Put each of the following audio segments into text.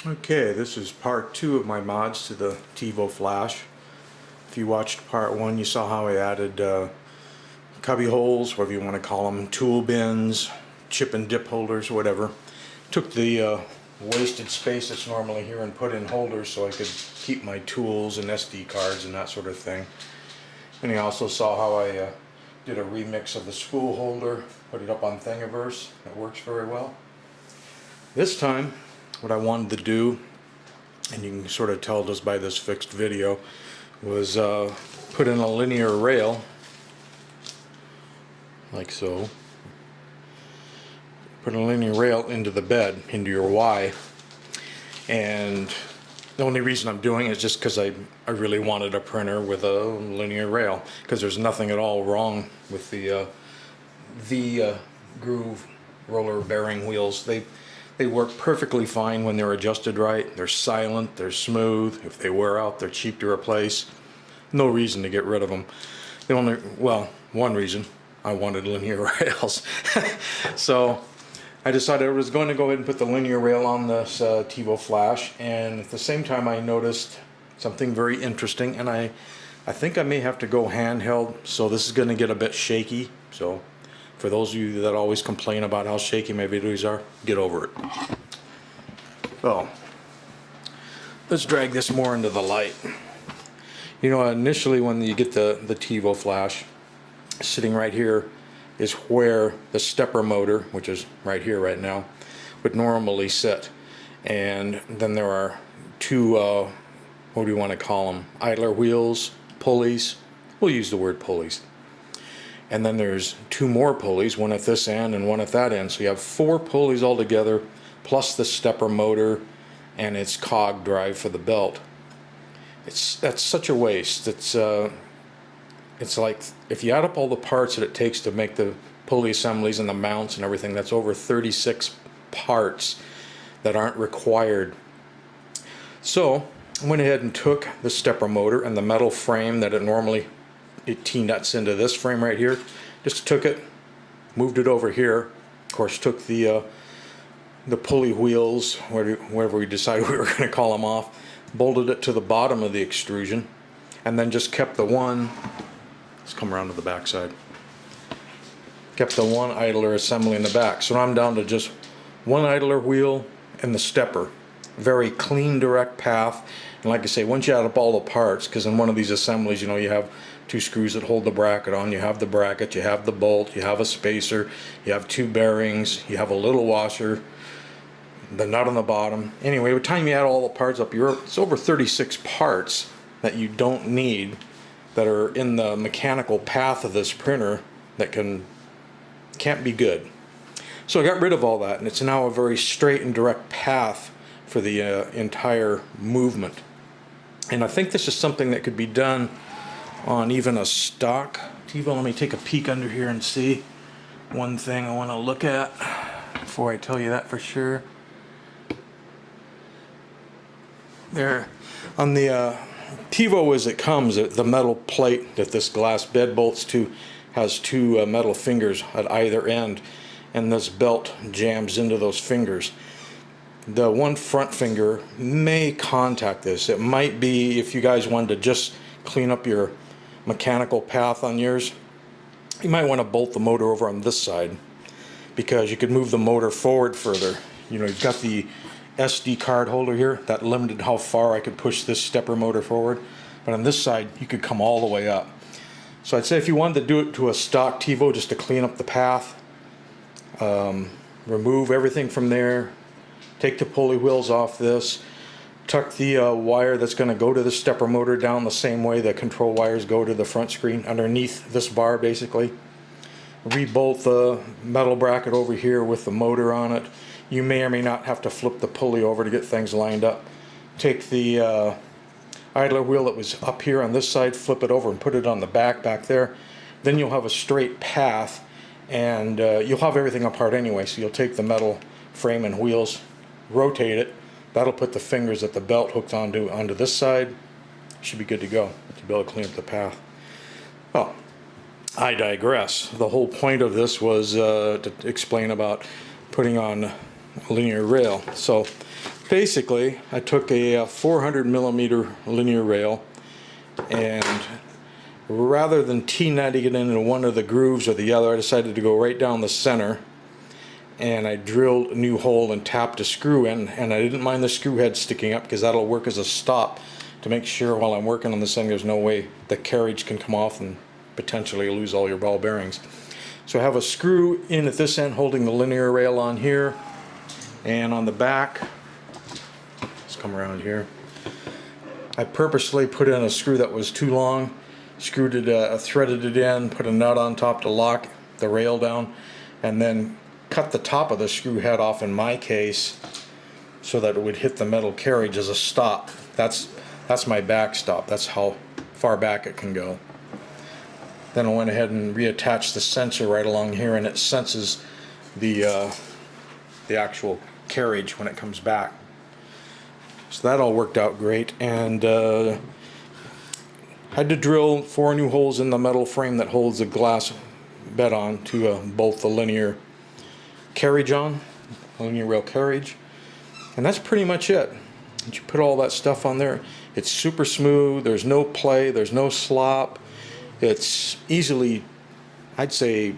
Okay, this is part 2 of my mods to the Tevo Flash. If you watched part 1, you saw how I added cubby holes, whatever you want to call them, tool bins, chip and dip holders, whatever. Took the wasted space that's normally here and put in holders so I could keep my tools and SD cards and that sort of thing. And you also saw how I did a remix of the spool holder, put it up on Thingiverse. It works very well. This time, what I wanted to do, and you can sort of tell just by this fixed video, was put in a linear rail, like so. Put a linear rail into the bed, into your Y. And the only reason I'm doing it is just because I really wanted a printer with a linear rail, because there's nothing at all wrong with the groove roller bearing wheels. They work perfectly fine when they're adjusted right. They're silent, they're smooth. If they wear out, they're cheap to replace. No reason to get rid of them. The only, well, one reason, I wanted linear rails. So I decided I was going to go ahead and put the linear rail on this Tevo Flash, and at the same time I noticed something very interesting, and I think I may have to go handheld, so this is going to get a bit shaky. So for those of you that always complain about how shaky my videos are, get over it. So let's drag this more into the light. You know, initially when you get the Tevo Flash, sitting right here is where the stepper motor, which is right here right now, would normally sit. And then there are two, what do you want to call them, idler wheels, pulleys. We'll use the word pulleys. And then there's two more pulleys, one at this end and one at that end. So you have 4 pulleys altogether, plus the stepper motor and its cog drive for the belt. That's such a waste. It's like, if you add up all the parts that it takes to make the pulley assemblies and the mounts and everything, that's over 36 parts that aren't required. So I went ahead and took the stepper motor and the metal frame that it T-nuts into this frame right here, just took it, moved it over here, of course took the pulley wheels, wherever we decided we were going to call them off, bolted it to the bottom of the extrusion, and then just kept the one, let's come around to the back side, kept the one idler assembly in the back. So now I'm down to just one idler wheel and the stepper. Very clean direct path. And like I say, once you add up all the parts, because in one of these assemblies, you know, you have 2 screws that hold the bracket on, you have the bracket, you have the bolt, you have a spacer, you have 2 bearings, you have a little washer, the nut on the bottom. Anyway, by the time you add all the parts up, it's over 36 parts that you don't need, that are in the mechanical path of this printer that can't be good. So I got rid of all that, and it's now a very straight and direct path for the entire movement. And I think this is something that could be done on even a stock Tevo. Let me take a peek under here and see one thing I want to look at before I tell you that for sure. There on the Tevo as it comes, the metal plate that this glass bed bolts to has 2 metal fingers at either end, and this belt jams into those fingers. The one front finger may contact this. It might be, if you guys wanted to just clean up your mechanical path on yours, you might want to bolt the motor over on this side, because you could move the motor forward further. You know, you've got the SD card holder here that limited how far I could push this stepper motor forward, but on this side you could come all the way up. So I'd say if you wanted to do it to a stock Tevo just to clean up the path, remove everything from there, take the pulley wheels off this, tuck the wire that's going to go to the stepper motor down the same way the control wires go to the front screen, underneath this bar basically, rebolt the metal bracket over here with the motor on it. You may or may not have to flip the pulley over to get things lined up. Take the idler wheel that was up here on this side, flip it over and put it on the back there. Then you'll have a straight path, and you'll have everything apart anyway. So you'll take the metal frame and wheels, rotate it. That'll put the fingers that the belt hooked onto this side. Should be good to go to be able to clean up the path. Well, I digress. The whole point of this was to explain about putting on a linear rail. So Basically, I took a 400 millimeter linear rail, and rather than T-nutting it into one of the grooves or the other, I decided to go right down the center, and I drilled a new hole and tapped a screw in, and I didn't mind the screw head sticking up because that'll work as a stop to make sure while I'm working on this thing there's no way the carriage can come off and potentially lose all your ball bearings. So I have a screw in at this end holding the linear rail on here, and on the back, let's come around here, I purposely put in a screw that was too long, screwed it, threaded it in, put a nut on top to lock the rail down, and then cut the top of the screw head off in my case so that it would hit the metal carriage as a stop. That's my backstop. That's how far back it can go. Then I went ahead and reattached the sensor right along here, and it senses the actual carriage when it comes back. So that all worked out great, and had to drill 4 new holes in the metal frame that holds the glass bed on to bolt the linear carriage on, linear rail carriage, and that's pretty much it. You put all that stuff on there. It's super smooth. There's no play. There's no slop. It's easily, I'd say,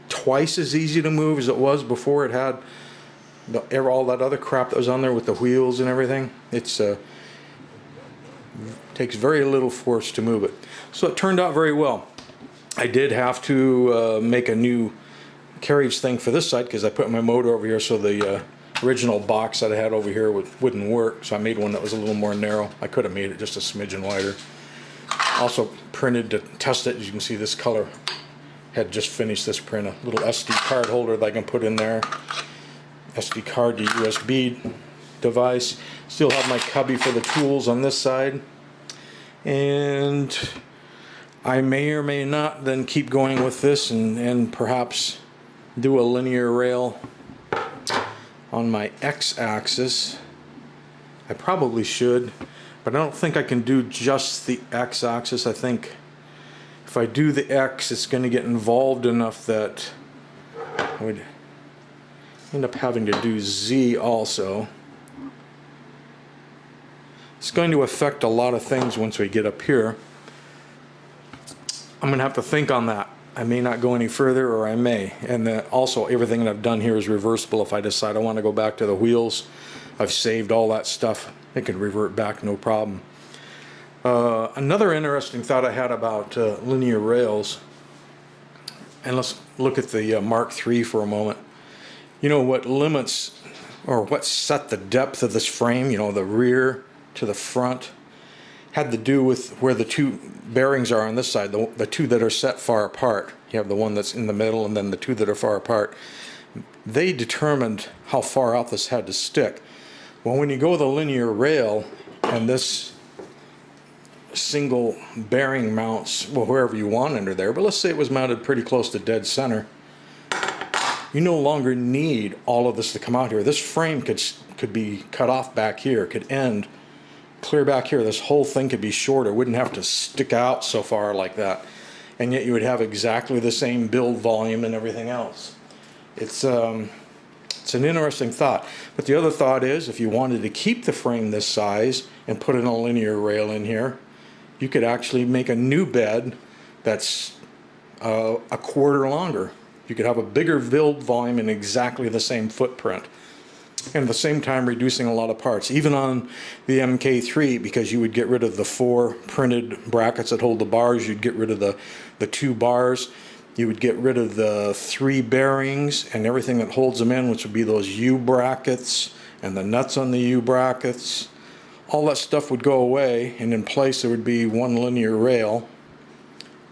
twice as easy to move as it was before it had all that other crap that was on there with the wheels and everything. It's takes very little force to move it. So it turned out very well. I did have to make a new carriage thing for this side because I put my motor over here, so the original box that I had over here wouldn't work. So I made one that was a little more narrow. I could have made it just a smidgen wider. Also printed to test it. As you can see, this color had just finished this print. A little SD card holder that I can put in there. SD card to USB device. Still have my cubby for the tools on this side. And I may or may not then keep going with this and perhaps do a linear rail on my x-axis. I probably should, but I don't think I can do just the x-axis. I think if I do the x, it's going to get involved enough that I would end up having to do z also. It's going to affect a lot of things once we get up here. I'm going to have to think on that. I may not go any further, or I may. And also, everything that I've done here is reversible. If I decide I want to go back to the wheels, I've saved all that stuff. It can revert back, no problem. Another interesting thought I had about linear rails, and let's look at the Mark III for a moment. You know what limits, or what set the depth of this frame, you know, the rear to the front, had to do with where the two bearings are on this side, the two that are set far apart. You have the one that's in the middle and then the two that are far apart. They determined how far out this had to stick. Well, when you go the linear rail and this single bearing mounts, well, wherever you want under there, but let's say it was mounted pretty close to dead center, you no longer need all of this to come out here. This frame could be cut off back here, could end clear back here. This whole thing could be shorter, wouldn't have to stick out so far like that, and yet you would have exactly the same build volume and everything else. It's an interesting thought. But the other thought is, if you wanted to keep the frame this size and put in a linear rail in here, you could actually make a new bed that's a quarter longer. You could have a bigger build volume in exactly the same footprint, and at the same time reducing a lot of parts. Even on the MK3, because you would get rid of the 4 printed brackets that hold the bars, you'd get rid of the 2 bars, you would get rid of the 3 bearings and everything that holds them in, which would be those U brackets and the nuts on the U brackets. All that stuff would go away, and in place there would be one linear rail,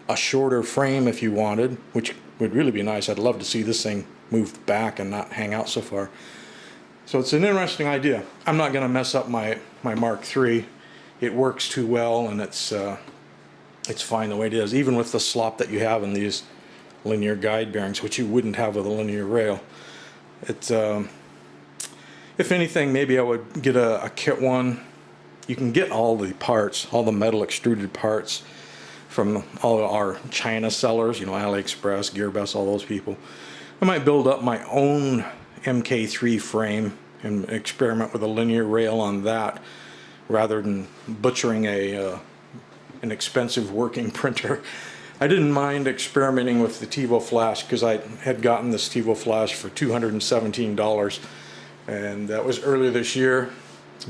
a shorter frame if you wanted, which would really be nice. I'd love to see this thing moved back and not hang out so far. So it's an interesting idea. I'm not going to mess up my Mark III. It works too well, and it's fine the way it is, even with the slop that you have in these linear guide bearings, which you wouldn't have with a linear rail. It's if anything, maybe I would get a kit one. You can get all the parts, all the metal extruded parts from all our China sellers, you know, AliExpress, GearBest, all those people. I might build up my own MK3 frame and experiment with a linear rail on that rather than butchering an expensive working printer. I didn't mind experimenting with the Tevo Flash because I had gotten this Tevo Flash for $217, and that was earlier this year.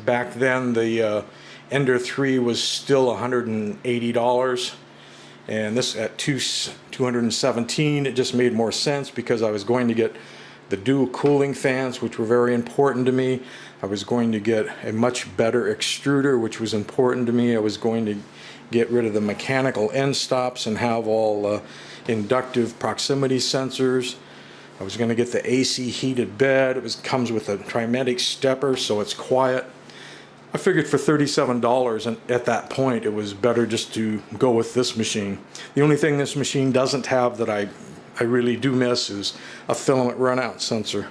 Back then the Ender 3 was still $180, and this at $217, it just made more sense because I was going to get the dual cooling fans, which were very important to me. I was going to get a much better extruder, which was important to me. I was going to get rid of the mechanical end stops and have all inductive proximity sensors. I was going to get the AC heated bed. It comes with a trimatic stepper, so it's quiet. I figured for $37, and at that point it was better just to go with this machine. The only thing this machine doesn't have that I really do miss is a filament runout sensor.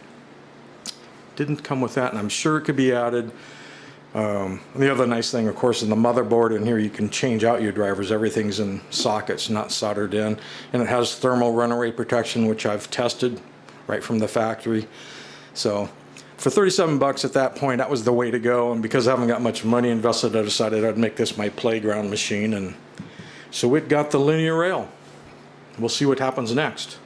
Didn't come with that, and I'm sure it could be added. The other nice thing, of course, in the motherboard in here, you can change out your drivers. Everything's in sockets, not soldered in, and it has thermal runaway protection, which I've tested right from the factory. So for 37 bucks at that point, that was the way to go, and because I haven't got much money invested, I decided I'd make this my playground machine, and so it got the linear rail. We'll see what happens next.